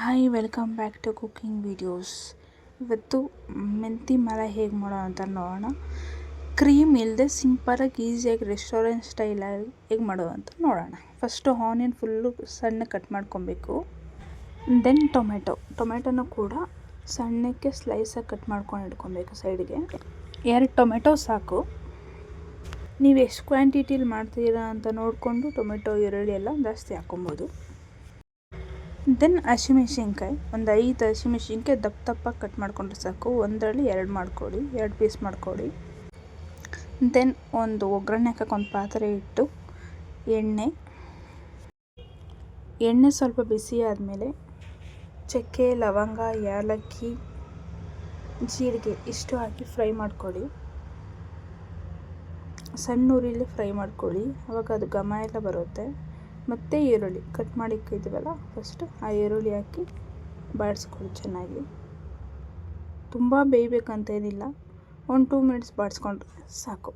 Hi welcome back to cooking videos. ಇವತ್ತು ಮೆಂತಿ ಮರ ಹೇಗೆ ಮಾಡೋ ಅಂತ ನೋಡೋಣ. ಕ್ರೀಮ್ ಇಲ್ಲದೆ ಸಿಂಪಲಾಗಿ ಈಸಿಯಾಗಿ ರೆಸ್ಟೋರೆಂಟ್ ಸ್ಟೈಲಾಗಿ ಹೇಗೆ ಮಾಡೋದು ಅಂತ ನೋಡೋಣ. ಫಸ್ಟು ಆನಿಯನ್ ಫುಲ್ಲು ಸಣ್ಣ ಕಟ್ ಮಾಡ್ಕೊಬೇಕು. ದೆನ್ ಟೊಮೆಟೊನೂ ಕೂಡ ಸಣ್ಣಕ್ಕೆ ಸ್ಲೈಸಾಗಿ ಕಟ್ ಮಾಡ್ಕೊಂಡು ಇಟ್ಕೊಬೇಕು ಸೈಡ್ಗೆ. 2 ಟೊಮೆಟೊ ಸಾಕು. ನೀವು ಎಷ್ಟು ಕ್ವಾಂಟಿಟಿಲಿ ಮಾಡ್ತೀರಾ ಅಂತ ನೋಡಿಕೊಂಡು ಟೊಮೆಟೊ ಈರುಳ್ಳಿ ಎಲ್ಲ ಜಾಸ್ತಿ ಹಾಕ್ಕೊಬೋದು. ದೆನ್ ಹಸಿಮೆಣ್ಸಿನ್ಕಾಯಿ ಒಂದು 5 ಹಸಿಮೆಣ್ಸಿನ್ಕಾಯಿ ದಪ್ಪ ಕಟ್ ಮಾಡ್ಕೊಂಡ್ರೆ ಸಾಕು. ಒಂದರಲ್ಲಿ 2 ಮಾಡ್ಕೊಳ್ಳಿ, 2 ಪೀಸ್ ಮಾಡ್ಕೊಳ್ಳಿ. ದೆನ್ ಒಂದು ಒಗ್ಗರಣೆ ಹಾಕಕ್ಕೆ ಒಂದು ಪಾತ್ರೆ ಇಟ್ಟು ಎಣ್ಣೆ ಸ್ವಲ್ಪ ಬಿಸಿ ಆದಮೇಲೆ ಚಕ್ಕೆ, ಲವಂಗ, ಏಲಕ್ಕಿ, ಜೀರಿಗೆ ಇಷ್ಟು ಹಾಕಿ ಫ್ರೈ ಮಾಡ್ಕೊಳ್ಳಿ. ಸಣ್ಣ ಉರಿಲಿ ಫ್ರೈ ಮಾಡ್ಕೊಳ್ಳಿ, ಆವಾಗ ಅದು ಘಮ ಎಲ್ಲ ಬರುತ್ತೆ. ಮತ್ತು ಈರುಳ್ಳಿ ಕಟ್ ಮಾಡಿ ಇಕ್ಕಿದ್ದೀವಲ್ಲ, ಫಸ್ಟು ಆ ಈರುಳ್ಳಿ ಹಾಕಿ ಬಾಡಿಸ್ಕೊಳ್ಳಿ ಚೆನ್ನಾಗಿ. ತುಂಬ ಬೇಯಬೇಕಂತೇನಿಲ್ಲ, 1-2 ಮಿನಿಟ್ಸ್ ಬಾಡಿಸ್ಕೊಂಡ್ರೆ ಸಾಕು.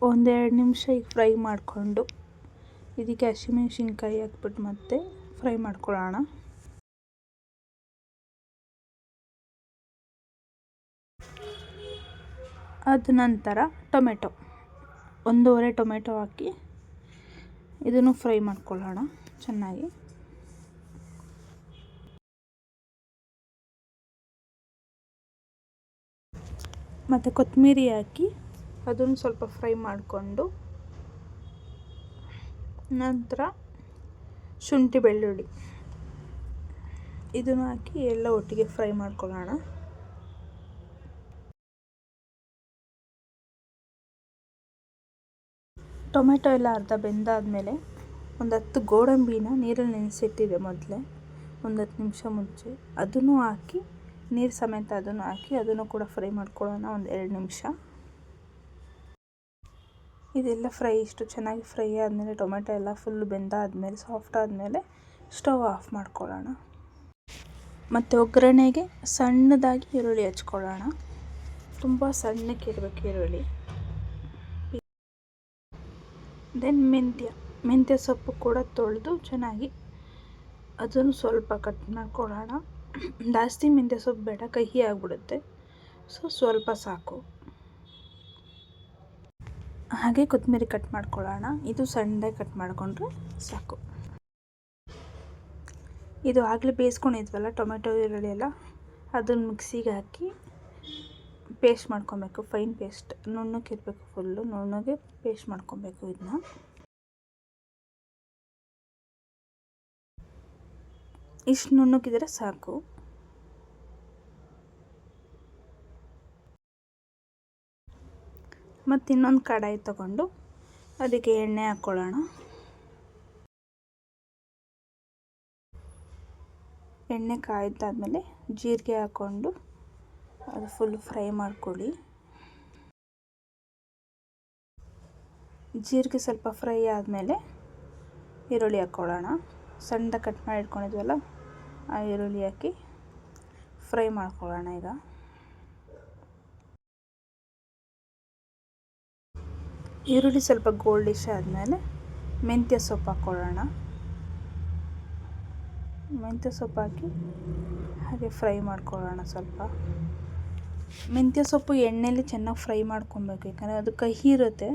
ಒಂದೆರಡು ನಿಮಿಷ ಈಗ ಫ್ರೈ ಮಾಡಿಕೊಂಡು ಇದಕ್ಕೆ ಹಸಿಮೆಣ್ಸಿನ್ಕಾಯಿ ಹಾಕ್ಬಿಟ್ಟು ಮತ್ತೆ ಫ್ರೈ ಮಾಡ್ಕೊಳ್ಳೋಣ. ಅದ ನಂತರ ಟೊಮೆಟೊ 1.5 ಟೊಮೆಟೊ ಹಾಕಿ ಇದನ್ನು ಫ್ರೈ ಮಾಡ್ಕೊಳ್ಳೋಣ ಚೆನ್ನಾಗಿ. ಮತ್ತು ಕೊತ್ತಂಬರಿ ಹಾಕಿ ಅದನ್ನು ಸ್ವಲ್ಪ ಫ್ರೈ ಮಾಡಿಕೊಂಡು ನಂತರ ಶುಂಠಿ ಬೆಳ್ಳುಳ್ಳಿ ಇದನ್ನು ಹಾಕಿ ಎಲ್ಲ ಒಟ್ಟಿಗೆ ಫ್ರೈ ಮಾಡ್ಕೊಳ್ಳೋಣ. ಟೊಮೆಟೊ ಎಲ್ಲ ಅರ್ಧ ಬೆಂದಾದಮೇಲೆ ಒಂದು 10 ಗೋಡಂಬಿನ ನೀರಲ್ಲಿ ನೆನೆಸಿಟ್ಟಿದೆ ಮೊದಲೇ ಒಂದು 10 ನಿಮಿಷ ಮುಂಚೆ, ಅದನ್ನು ಹಾಕಿ ನೀರು ಸಮೇತ ಅದನ್ನು ಹಾಕಿ ಅದನ್ನು ಕೂಡ ಫ್ರೈ ಮಾಡ್ಕೊಳ್ಳೋಣ ಒಂದು 2 ನಿಮಿಷ. ಇದೆಲ್ಲ ಇಷ್ಟು ಚೆನ್ನಾಗಿ ಫ್ರೈ ಆದಮೇಲೆ ಟೊಮೆಟೊ ಎಲ್ಲ ಫುಲ್ ಬೆಂದಾದಮೇಲೆ ಸಾಫ್ಟ್ ಆದಮೇಲೆ ಸ್ಟವ್ ಆಫ್ ಮಾಡ್ಕೊಳ್ಳೋಣ. ಮತ್ತು ಒಗ್ಗರಣೆಗೆ ಸಣ್ಣದಾಗಿ ಈರುಳ್ಳಿ ಹಚ್ಕೊಳ್ಳೋಣ. ತುಂಬ ಸಣ್ಣಕ್ಕೆ ಇರಬೇಕು ಈರುಳ್ಳಿ. ದೆನ್ ಮೆಂತ್ಯ ಸೊಪ್ಪು ಕೂಡ ತೊಳೆದು ಚೆನ್ನಾಗಿ ಅದನ್ನು ಸ್ವಲ್ಪ ಕಟ್ ಮಾಡ್ಕೊಳ್ಳೋಣ. ಜಾಸ್ತಿ ಮೆಂತ್ಯ ಸೊಪ್ಪು ಬೇಡ, ಕಹಿ ಆಗಿಬಿಡುತ್ತೆ, ಸ್ವಲ್ಪ ಸಾಕು. ಹಾಗೆ ಕೊತ್ತಂಬರಿ ಕಟ್ ಮಾಡ್ಕೊಳ್ಳೋಣ. ಇದು ಸಣ್ಣದಾಗಿ ಕಟ್ ಮಾಡಿಕೊಂಡ್ರೆ ಸಾಕು. ಇದು ಆಗಲೇ ಬೇಯಿಸ್ಕೊಂಡಿದ್ವಲ್ಲ ಟೊಮೆಟೊ ಈರುಳ್ಳಿ ಎಲ್ಲ, ಅದನ್ನು ಮಿಕ್ಸಿಗೆ ಹಾಕಿ ಪೇಸ್ಟ್ ಮಾಡ್ಕೊಬೇಕು. ಫೈನ್ ಪೇಸ್ಟ್ ನುಣ್ಣಗೆ ಇರಬೇಕು, ಫುಲ್ಲು ನುಣ್ಣಗೆ ಪೇಸ್ಟ್ ಮಾಡ್ಕೊಬೇಕು. ಇದನ್ನ ಇಷ್ಟು ನುಣ್ಣಗಿದ್ರೆ ಸಾಕು. ಮತ್ತು ಇನ್ನೊಂದು ಕಡಾಯಿ ತಗೊಂಡು ಅದಕ್ಕೆ ಎಣ್ಣೆ ಹಾಕ್ಕೊಳ್ಳೋಣ. ಎಣ್ಣೆ ಕಾಯ್ದಾದ್ಮೇಲೆ ಜೀರಿಗೆ ಹಾಕ್ಕೊಂಡು ಅದು ಫುಲ್ ಫ್ರೈ ಮಾಡ್ಕೊಳ್ಳಿ. ಜೀರಿಗೆ ಸ್ವಲ್ಪ ಫ್ರೈ ಆದಮೇಲೆ ಈರುಳ್ಳಿ ಹಾಕ್ಕೊಳ್ಳೋಣ. ಸಣ್ಣ ಕಟ್ ಮಾಡಿ ಇಟ್ಕೊಂಡಿದ್ವಲ್ಲ ಆ ಈರುಳ್ಳಿ ಹಾಕಿ ಫ್ರೈ ಮಾಡ್ಕೊಳ್ಳೋಣ. ಈಗ ಈರುಳ್ಳಿ ಸ್ವಲ್ಪ ಗೋಲ್ಡಿಶ್ ಆದಮೇಲೆ ಮೆಂತ್ಯ ಸೊಪ್ಪು ಹಾಕ್ಕೊಳ್ಳೋಣ. ಮೆಂತ್ಯ ಸೊಪ್ಪು ಹಾಕಿ ಹಾಗೆ ಫ್ರೈ ಮಾಡ್ಕೊಳ್ಳೋಣ. ಸ್ವಲ್ಪ ಮೆಂತ್ಯ ಸೊಪ್ಪು ಎಣ್ಣೆಯಲ್ಲಿ ಚೆನ್ನಾಗಿ ಫ್ರೈ ಮಾಡ್ಕೊಬೇಕು, ಯಾಕಂದರೆ ಅದು ಕಹಿ ಇರುತ್ತೆ.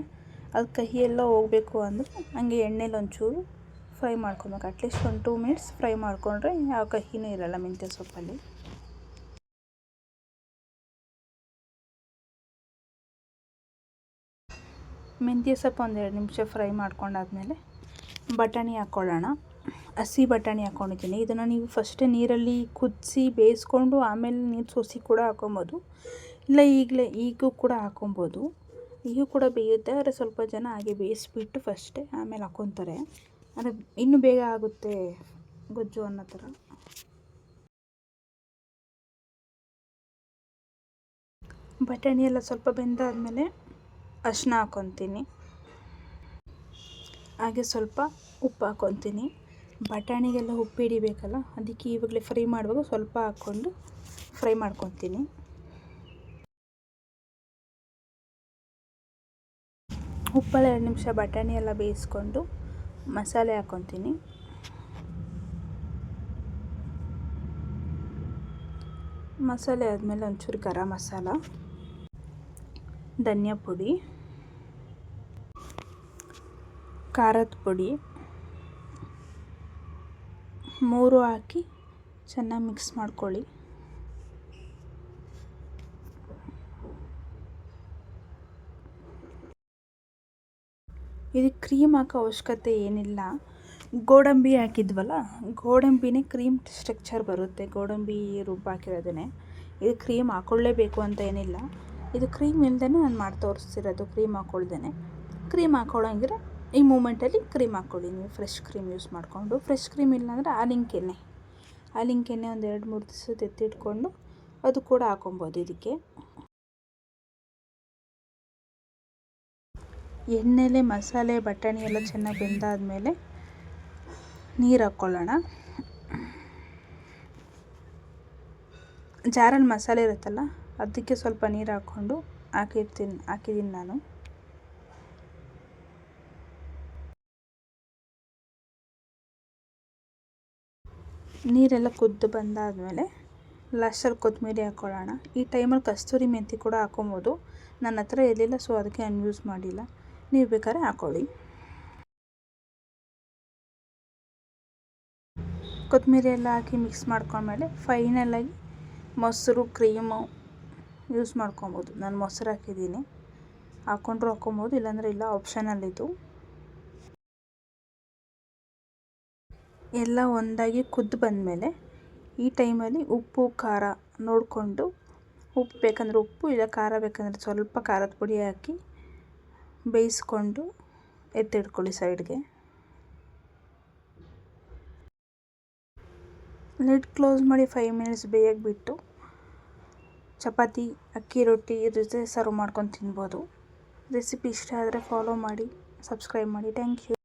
ಅದು ಕಹಿ ಎಲ್ಲ ಹೋಗಬೇಕು ಅಂದರೆ ಹಂಗೆ ಎಣ್ಣೆಲಿ ಒಂಚೂರು ಫ್ರೈ ಮಾಡ್ಕೊಬೇಕು. ಅಟ್ಲೀಸ್ಟ್ 1-2 ಮಿನಿಟ್ಸ್ ಫ್ರೈ ಮಾಡಿಕೊಂಡ್ರೆ ಯಾವ ಕಹಿನೂ ಇರಲ್ಲ ಮೆಂತ್ಯ ಸೊಪ್ಪಲ್ಲಿ. ಮೆಂತ್ಯ ಸೊಪ್ಪು 1-2 ನಿಮಿಷ ಫ್ರೈ ಮಾಡ್ಕೊಂಡಾದ್ಮೇಲೆ ಬಟಾಣಿ ಹಾಕ್ಕೊಳ್ಳೋಣ. ಹಸಿ ಬಟಾಣಿ ಹಾಕ್ಕೊಂಡಿದ್ದೀನಿ. ಇದನ್ನು ನೀವು ಫಸ್ಟೇ ನೀರಲ್ಲಿ ಕುದಿಸಿ ಬೇಯಿಸ್ಕೊಂಡು ಆಮೇಲೆ ನೀರು ಸೋಸಿ ಕೂಡ ಹಾಕೊಬೋದು, ಇಲ್ಲ ಈಗೂ ಕೂಡ ಹಾಕೊಬೋದು. ಈಗೂ ಕೂಡ ಬೇಯುತ್ತೆ, ಆದರೆ ಸ್ವಲ್ಪ ಜನ ಹಾಗೆ ಬೇಯಿಸ್ಬಿಟ್ಟು ಫಸ್ಟೇ ಆಮೇಲೆ ಹಾಕ್ಕೊತಾರೆ, ಅಂದರೆ ಇನ್ನೂ ಬೇಗ ಆಗುತ್ತೆ ಗೊಜ್ಜು ಅನ್ನೋ ಥರ. ಬಟಾಣಿ ಎಲ್ಲ ಸ್ವಲ್ಪ ಬೆಂದಾದಮೇಲೆ ಅರಿಶಿನ ಹಾಕ್ಕೊತೀನಿ, ಹಾಗೆ ಸ್ವಲ್ಪ ಉಪ್ಪು ಹಾಕ್ಕೊತೀನಿ. ಬಟಾಣಿಗೆಲ್ಲ ಉಪ್ಪು ಹಿಡಿಬೇಕಲ್ಲ, ಅದಕ್ಕೆ ಇವಾಗಲೇ ಫ್ರೈ ಮಾಡುವಾಗ ಸ್ವಲ್ಪ ಹಾಕ್ಕೊಂಡು ಫ್ರೈ ಮಾಡ್ಕೊತೀನಿ. ಉಪ್ಪಲ್ಲಿ 2 ನಿಮಿಷ ಬಟಾಣಿ ಎಲ್ಲ ಬೇಯಿಸ್ಕೊಂಡು ಮಸಾಲೆ ಹಾಕ್ಕೊತೀನಿ. ಮಸಾಲೆ ಆದಮೇಲೆ ಒಂಚೂರು ಗರಂ ಮಸಾಲ, ಧನಿಯಾ ಪುಡಿ, ಖಾರದ ಪುಡಿ 3 ಹಾಕಿ ಚೆನ್ನಾಗಿ ಮಿಕ್ಸ್ ಮಾಡ್ಕೊಳ್ಳಿ. ಇದಕ್ಕೆ ಕ್ರೀಮ್ ಹಾಕೋ ಅವಶ್ಯಕತೆ ಏನಿಲ್ಲ. ಗೋಡಂಬಿ ಹಾಕಿದ್ವಲ್ಲ, ಗೋಡಂಬಿನೇ ಕ್ರೀಮ್ ಸ್ಟ್ರಕ್ಚರ್ ಬರುತ್ತೆ. ಗೋಡಂಬಿ ರುಬ್ಬಾಕಿರೋದೇ. ಇದು ಕ್ರೀಮ್ ಹಾಕ್ಕೊಳ್ಳೇಬೇಕು ಅಂತ ಏನಿಲ್ಲ. ಇದು ಕ್ರೀಮ್ ಇಲ್ಲದೇ ನಾನು ಮಾಡಿ ತೋರಿಸ್ತಿರೋದು, ಕ್ರೀಮ್ ಹಾಕ್ಕೊಳ್ದೇ. ಕ್ರೀಮ್ ಹಾಕ್ಕೊಳ್ಳೋಂಗಿದ್ರೆ ಈ ಮೂಮೆಂಟಲ್ಲಿ ಕ್ರೀಮ್ ಹಾಕ್ಕೊಳ್ಳಿ. ನೀವು ಫ್ರೆಶ್ ಕ್ರೀಮ್ ಯೂಸ್ ಮಾಡಿಕೊಂಡು, ಫ್ರೆಶ್ ಕ್ರೀಮ್ ಇಲ್ಲಾಂದರೆ ಹಾಲಿನ ಕೆನೆ ಒಂದು 2-3 ದಿವಸ ಎತ್ತಿಟ್ಕೊಂಡು ಅದು ಕೂಡ ಹಾಕೊಬೋದು ಇದಕ್ಕೆ. ಎಣ್ಣೆಲೆ ಮಸಾಲೆ ಬಟಾಣಿ ಎಲ್ಲ ಚೆನ್ನಾಗಿ ಬೆಂದಾದಮೇಲೆ ನೀರು ಹಾಕ್ಕೊಳ್ಳೋಣ. ಜಾರಲ್ಲಿ ಮಸಾಲೆ ಇರುತ್ತಲ್ಲ, ಅದಕ್ಕೆ ಸ್ವಲ್ಪ ನೀರು ಹಾಕ್ಕೊಂಡು ಹಾಕಿದ್ದೀನಿ ನಾನು. ನೀರೆಲ್ಲ ಕುದ್ದು ಬಂದಾದಮೇಲೆ ಲಾಸ್ಟಲ್ಲಿ ಕೊತ್ತಂಬರಿ ಹಾಕ್ಕೊಳ್ಳೋಣ. ಈ ಟೈಮಲ್ಲಿ ಕಸ್ತೂರಿ ಮೆಂತಿ ಕೂಡ ಹಾಕ್ಕೊಬೋದು. ನನ್ನ ಹತ್ರ ಇರಲಿಲ್ಲ, ಸೊ ಅದಕ್ಕೆ ನಾನು ಯೂಸ್ ಮಾಡಿಲ್ಲ. ನೀವು ಬೇಕಾದ್ರೆ ಹಾಕ್ಕೊಳ್ಳಿ. ಕೊತ್ತಂಬರಿ ಎಲ್ಲ ಹಾಕಿ ಮಿಕ್ಸ್ ಮಾಡ್ಕೊಂಡ್ಮೇಲೆ ಫೈನಲಾಗಿ ಮೊಸರು, ಕ್ರೀಮು ಯೂಸ್ ಮಾಡ್ಕೊಬೋದು. ನಾನು ಮೊಸರು ಹಾಕಿದ್ದೀನಿ, ಹಾಕ್ಕೊಂಡ್ರು ಹಾಕ್ಕೊಬೋದು, ಇಲ್ಲಾಂದರೆ ಇಲ್ಲ, ಆಪ್ಷನಲ್ಲಿದ್ದು. ಎಲ್ಲ ಒಂದಾಗಿ ಕುದ್ದು ಬಂದಮೇಲೆ ಈ ಟೈಮಲ್ಲಿ ಉಪ್ಪು ಖಾರ ನೋಡಿಕೊಂಡು, ಉಪ್ಪು ಬೇಕಂದರೆ ಉಪ್ಪು, ಇಲ್ಲ ಖಾರ ಬೇಕಂದರೆ ಸ್ವಲ್ಪ ಖಾರದ ಪುಡಿ ಹಾಕಿ ಬೇಯಿಸ್ಕೊಂಡು ಎತ್ತಿಟ್ಕೊಳ್ಳಿ ಸೈಡ್ಗೆ. ಲಿಡ್ ಕ್ಲೋಸ್ ಮಾಡಿ 5 ಮಿನಿಟ್ಸ್ ಬೇಯಕ್ಕೆ ಬಿಟ್ಟು ಚಪಾತಿ, ಅಕ್ಕಿ ರೊಟ್ಟಿ ಜೊತೆ ಸರ್ವ್ ಮಾಡ್ಕೊಂಡು ತಿನ್ಬೋದು. ರೆಸಿಪಿ ಇಷ್ಟ ಆದರೆ ಫಾಲೋ ಮಾಡಿ, ಸಬ್ಸ್ಕ್ರೈಬ್ ಮಾಡಿ. Thank you.